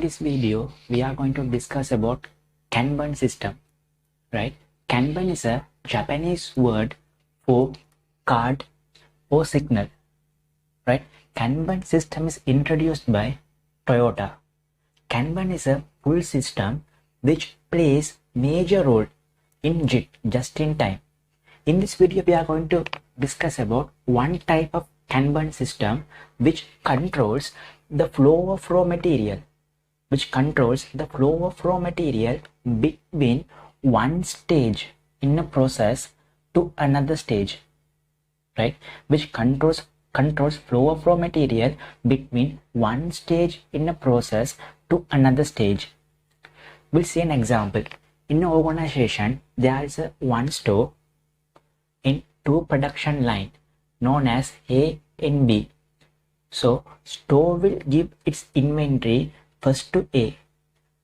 This video we are going to discuss about Kanban system, right? Kanban is a Japanese word for card or signal, right? Kanban system is introduced by Toyota. Kanban is a full system which plays major role in just in time. In this video we are going to discuss about one type of Kanban system which controls the flow of raw material between one stage in a process to another stage, right? Which controls flow of raw material between one stage in a process to another stage. We'll see an example. In an organization, there is one store in two production line known as A and B. So store will give its inventory first to A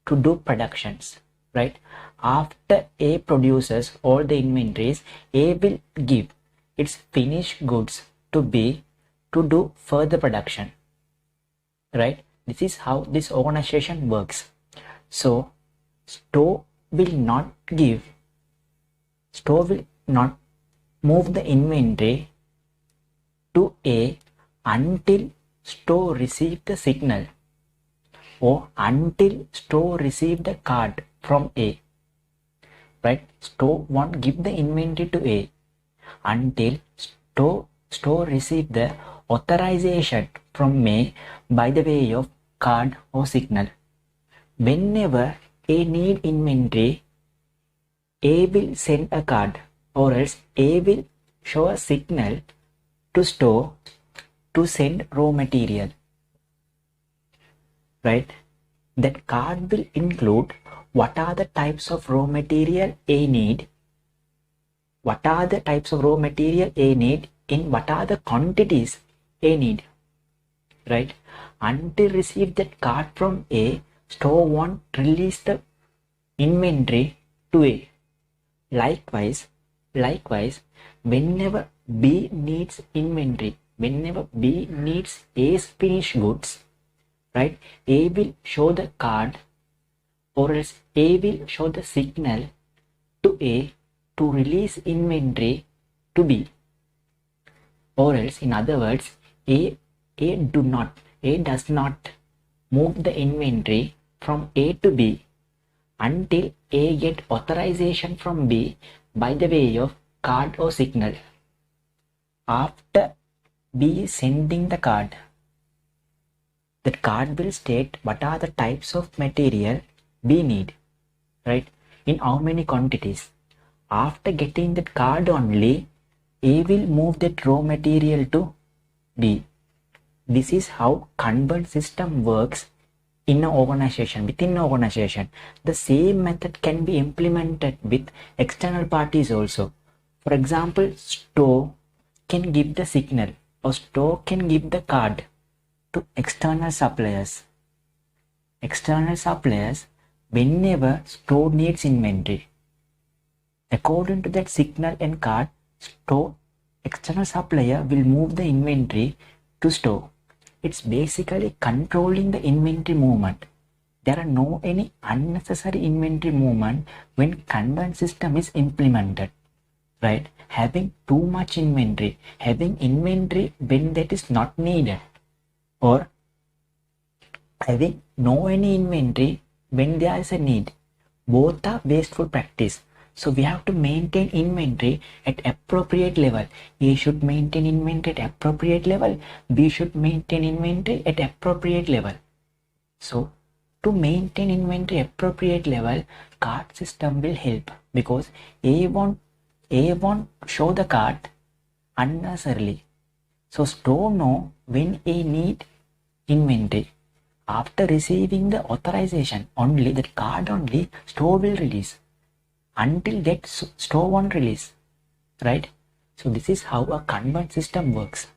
to do productions, right? After A produces all the inventories, A will give its finished goods to B to do further production, right? This is how this organization works. So store will not move the inventory to A until store receive the signal or until store receive the card from A, right? Store won't give the inventory to A until store receive the authorization from A by the way of card or signal. Whenever A need inventory, A will send a card, or else A will show a signal to store to send raw material, right? That card will include what are the types of raw material A need, in what are the quantities A need, right? Until receive that card from A, store won't release the inventory to A. Likewise, whenever B needs inventory, whenever B needs A's finished goods, right? A will show the card, or else A will show the signal to A to release inventory to B. Or else, in other words, A does not move the inventory from A to B until A get authorization from B by the way of card or signal. After B is sending the card, that card will state what are the types of material B need, right? In how many quantities. After getting that card only, A will move that raw material to B. This is how Kanban system works in an organization, within an organization. The same method can be implemented with external parties also. For example, store can give the signal, or store can give the card to external suppliers. Whenever store needs inventory, according to that signal and card, external supplier will move the inventory to store. It's basically controlling the inventory movement. There are no any unnecessary inventory movement when Kanban system is implemented, right? Having too much inventory, having inventory when that is not needed, or having no any inventory when there is a need, both are wasteful practice. So we have to maintain inventory at appropriate level. A should maintain inventory at appropriate level. B should maintain inventory at appropriate level. So to maintain inventory appropriate level, card system will help, because A won't show the card unnecessarily. So store know when A need inventory. After receiving the authorization, only that card only store will release. Until that store won't release, right? So this is how a Kanban system works.